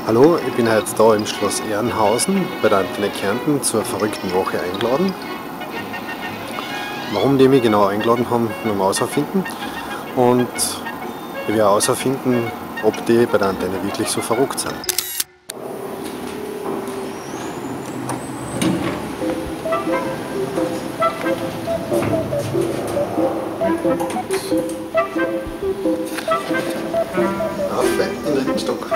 Hallo, ich bin jetzt da im Schloss Ehrenhausen bei der Antenne Kärnten zur verrückten Woche eingeladen. Warum die mich genau eingeladen haben, müssen wir herausfinden. Und ich werde herausfinden, ob die bei der Antenne wirklich so verrückt sind. Affe im dritten Stock.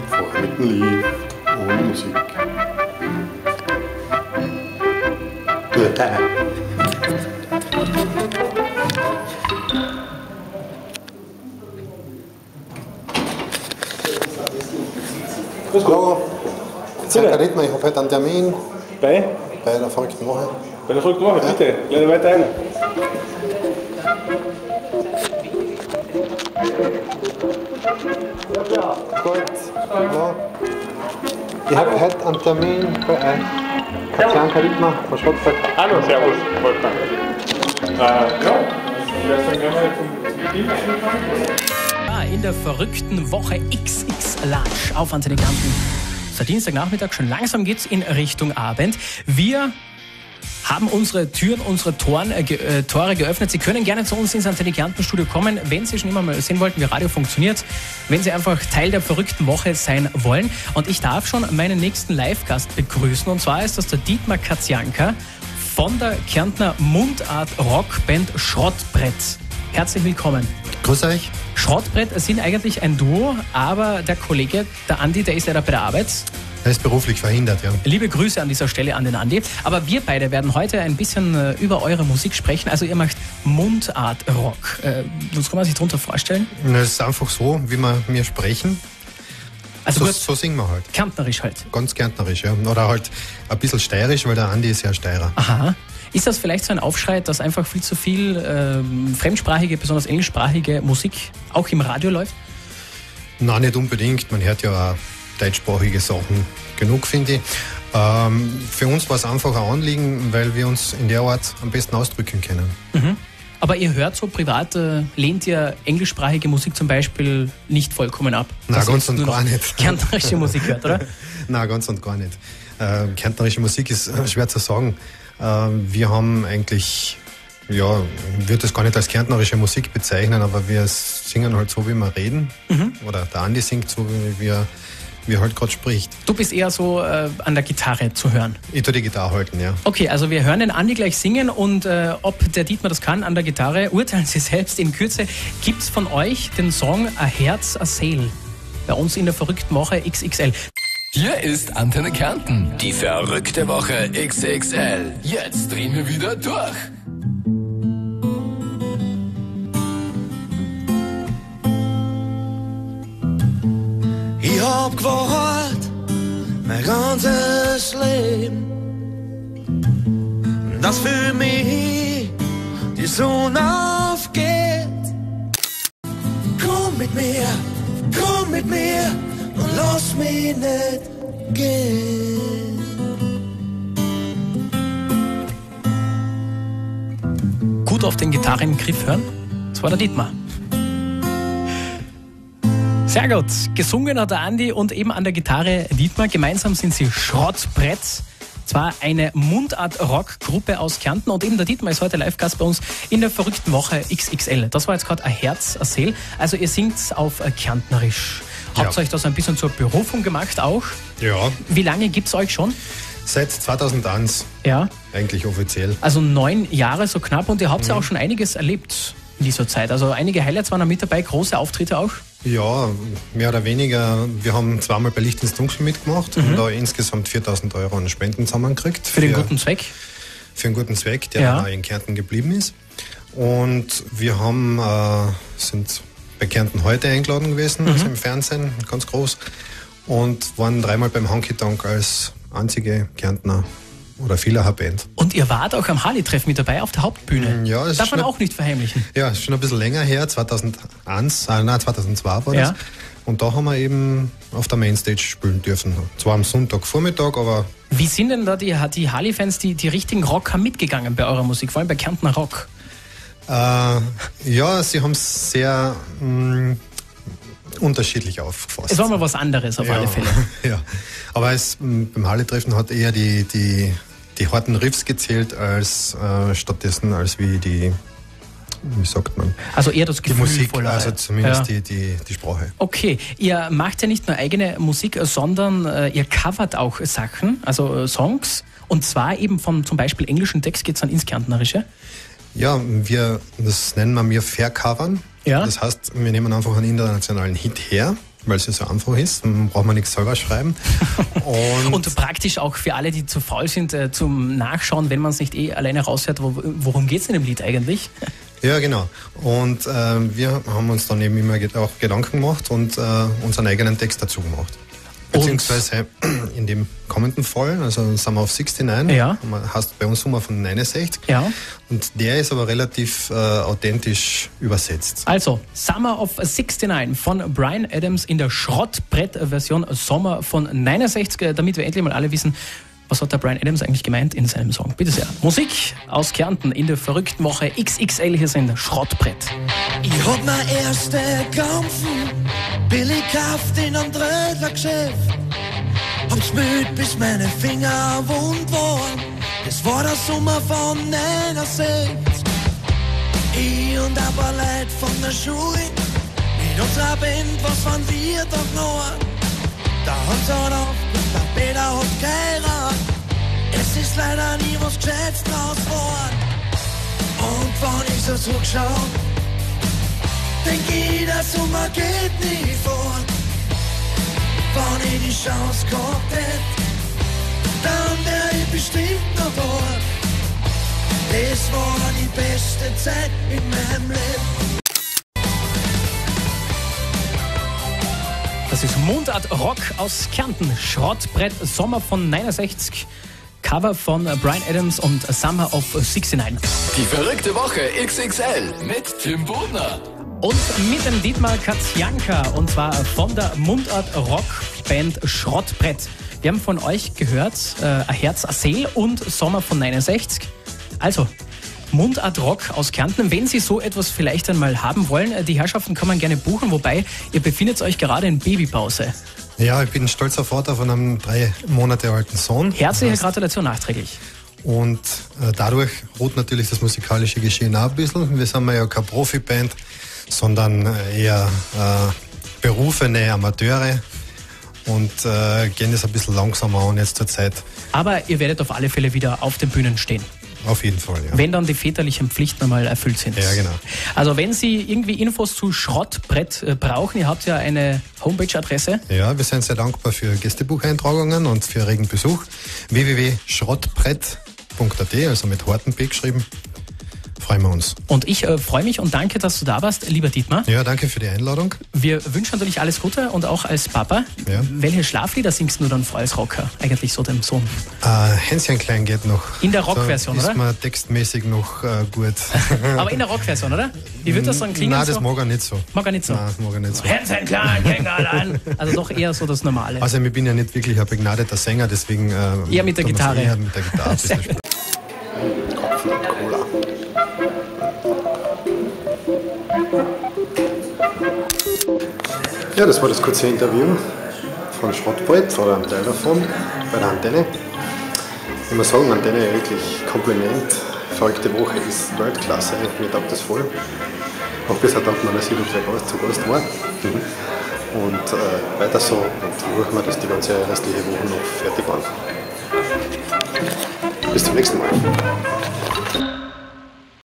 Vorher mit dem Lied, ohne Musik. Hallo, ich habe heute einen Termin bei der verrückten Woche. Bei der verrückten Woche, ja. Bitte, lade weiter ein. Gut, ja. Ich habe heute einen Termin bei Katjanka Wittmer von Schrottbrett. Hallo, servus, Wolfgang. Ja, vielleicht dann gerne zum Beginn anfangen. In der verrückten Woche XXL auf Antenne Kärnten. Seit Dienstagnachmittag schon langsam geht's in Richtung Abend. Wir haben unsere Türen, unsere Tore geöffnet. Sie können gerne zu uns ins Antenne Kärnten Studio kommen, wenn Sie schon immer mal sehen wollten, wie Radio funktioniert, wenn Sie einfach Teil der verrückten Woche sein wollen. Und ich darf schon meinen nächsten Live-Gast begrüßen. Und zwar ist das der Dietmar Katjanka von der Kärntner Mundart-Rockband Schrottbrett. Herzlich willkommen. Grüß euch. Schrottbrett sind eigentlich ein Duo, aber der Kollege, der Andi, der ist leider bei der Arbeit. Er ist beruflich verhindert, ja. Liebe Grüße an dieser Stelle an den Andi. Aber wir beide werden heute ein bisschen über eure Musik sprechen. Also ihr macht Mundart-Rock. Was kann man sich darunter vorstellen? Es ist einfach so, wie wir sprechen. Also so singen wir halt. Kärntnerisch halt. Ganz kärntnerisch, ja. Oder halt ein bisschen steirisch, weil der Andi ist ja Steirer. Aha. Ist das vielleicht so ein Aufschrei, dass einfach viel zu viel fremdsprachige, besonders englischsprachige Musik auch im Radio läuft? Nein, nicht unbedingt. Man hört ja auch deutschsprachige Sachen genug, finde ich. Für uns war es einfach ein Anliegen, weil wir uns in der Art am besten ausdrücken können. Mhm. Aber ihr hört so privat, lehnt ihr englischsprachige Musik zum Beispiel nicht vollkommen ab? Nein, ganz und gar nicht. Kärntnerische Musik hört, oder? Nein, ganz und gar nicht. Kärntnerische Musik ist schwer zu sagen. Wir haben eigentlich, ja, ich würde das gar nicht als kärntnerische Musik bezeichnen, aber wir singen halt so, wie wir reden. Mhm. Oder der Andi singt so, wie er halt gerade spricht. Du bist eher so an der Gitarre zu hören? Ich tue die Gitarre halten, ja. Okay, also wir hören den Andi gleich singen und ob der Dietmar das kann an der Gitarre, urteilen Sie selbst in Kürze. Gibt's von euch den Song A Herz, a Seel bei uns in der verrückten Woche XXL? Hier ist Antenne Kärnten, die verrückte Woche XXL. Jetzt drehen wir wieder durch. Ich hab gewartet, mein ganzes Leben, dass für mich die Sonne aufgeht. Komm mit mir und lass mich nicht gehen. Gut auf den Gitarrengriff hören, das war der Dietmar. Sehr gut, gesungen hat der Andi und eben an der Gitarre Dietmar. Gemeinsam sind sie Schrottbrett. Zwar eine Mundart-Rock-Gruppe aus Kärnten und eben der Dietmar ist heute Live-Gast bei uns in der verrückten Woche XXL. Das war jetzt gerade ein Herz, a Seel. Also ihr singt auf Kärntnerisch. Habt ihr euch das ein bisschen zur Berufung gemacht auch? Ja. Wie lange gibt es euch schon? Seit 2001. Ja. Eigentlich offiziell. Also 9 Jahre so knapp und ihr habt ja auch schon einiges erlebt. in dieser Zeit? Also einige Highlights waren da mit dabei, große Auftritte auch. Ja, mehr oder weniger. Wir haben zweimal bei Licht ins Dunkel mitgemacht und da insgesamt 4.000 Euro an Spenden zusammengekriegt. Für den guten Zweck? Für einen guten Zweck, der dann auch in Kärnten geblieben ist. Und wir haben, sind bei Kärnten heute eingeladen gewesen, also im Fernsehen, ganz groß. Und waren 3-mal beim Honky Tonk als einzige Kärntner oder Villacher-Band. Und ihr wart auch am Harley-Treff mit dabei auf der Hauptbühne. Ja, das darf man auch nicht verheimlichen. Ja, ist schon ein bisschen länger her, 2002 war das. Und da haben wir eben auf der Mainstage spielen dürfen. Zwar am Sonntagvormittag, aber... Wie sind denn da die Harley-Fans, die richtigen Rocker mitgegangen bei eurer Musik, vor allem bei Kärntner Rock? Ja, sie haben es sehr unterschiedlich aufgefasst. Es war mal was anderes auf alle Fälle. Ja, aber beim Harley-Treffen hat eher die harten Riffs gezählt als stattdessen als wie sagt man? Also eher das Gefühl. Die Musik, also zumindest die Sprache. Okay, ihr macht ja nicht nur eigene Musik, sondern ihr covert auch Sachen, also Songs. Und zwar eben vom zum Beispiel englischen Text geht es dann ins Kärntnerische. Ja, das nennen wir vercovern. Ja. Das heißt, wir nehmen einfach einen internationalen Hit her, weil es ja so einfach ist, dann braucht man nichts selber schreiben. Und praktisch auch für alle, die zu faul sind, zum Nachschauen, wenn man es nicht alleine raushört, worum geht es in dem Lied eigentlich? Ja, genau. Und wir haben uns dann eben immer auch Gedanken gemacht und unseren eigenen Text dazu gemacht. Beziehungsweise in dem kommenden Fall, also Summer of 69, heißt bei uns Summer von 69. Ja. Und der ist aber relativ authentisch übersetzt. Also, Summer of 69 von Bryan Adams in der Schrottbrett-Version Sommer von 69, damit wir endlich mal alle wissen, was hat der Bryan Adams eigentlich gemeint in seinem Song? Bitte sehr. Musik aus Kärnten in der verrückten Woche XXL. Hier sind Schrottbrett. Ich hab mein erste Kampfen billig gekauft in einem Trödlergeschäft. Hab's müde, bis meine Finger wund waren. Es war der Sommer von 69. Ich und ein paar Leute von der Schule mit unserer Band, was waren wir doch noch? Der Hans hat aufgehört, der Peter hat geheiratet. Es ist leider nie was Gescheites draus geworden. Und wenn ich so zurückschaue, denk ich, der Sommer geht nie fort. Wenn ich die Chance gehabt hätte, dann wär ich bestimmt noch dort. Das war die beste Zeit in meinem Leben. Das ist Mundart Rock aus Kärnten. Schrottbrett, Sommer von 69. Cover von Bryan Adams und Summer of 69. Die verrückte Woche XXL mit Tim Bodner. Und mit dem Dietmar Katjanka, und zwar von der Mundart Rock Band Schrottbrett. Wir haben von euch gehört, Ein Herz, eine Seele und Sommer von 69. Also, Mundart Rock aus Kärnten. Wenn Sie so etwas vielleicht einmal haben wollen, die Herrschaften kann man gerne buchen, wobei ihr befindet euch gerade in Babypause. Ja, ich bin stolzer Vater von einem 3 Monate alten Sohn. Herzliche Gratulation nachträglich. Und dadurch ruht natürlich das musikalische Geschehen auch ein bisschen. Wir sind ja keine Profiband, sondern eher berufene Amateure und gehen das ein bisschen langsamer an jetzt zur Zeit. Aber ihr werdet auf alle Fälle wieder auf den Bühnen stehen. Auf jeden Fall, ja. Wenn dann die väterlichen Pflichten einmal erfüllt sind. Ja, genau. Also wenn Sie irgendwie Infos zu Schrottbrett brauchen, ihr habt ja eine Homepage-Adresse. Ja, wir sind sehr dankbar für Gästebucheintragungen und für regen Besuch. www.schrottbrett.at, also mit harten P geschrieben. Freuen wir uns. Und ich freue mich und danke, dass du da warst, lieber Dietmar. Ja, danke für die Einladung. Wir wünschen natürlich alles Gute und auch als Papa. Ja. Welche Schlaflieder singst du dann vor als Rocker? Eigentlich so dem Sohn? Hänschen klein geht noch. In der Rockversion, oder? Ist mir textmäßig noch gut. Aber in der Rockversion, oder? Wie wird das dann klingen? Nein, das mag er nicht so. Mag er nicht so? Nein, mag er nicht so. Hänschen klein, Kängel an. Also doch eher so das Normale. Also ich bin ja nicht wirklich ein begnadeter Sänger, deswegen... eher mit der Gitarre. Eher mit der Gitarre ein bisschen spielen. Kopf und Cola. Ja, das war das kurze Interview von Schrottbrett oder einem Teil davon bei der Antenne. Ich muss sagen, Antenne wirklich Kompliment. Verrückte Woche ist Weltklasse, mir taugt das voll. Auch bisher taugt man, dass ich zu Gast war. Und weiter so, und hoffen wir, dass die ganze restliche Woche noch fertig waren. Bis zum nächsten Mal.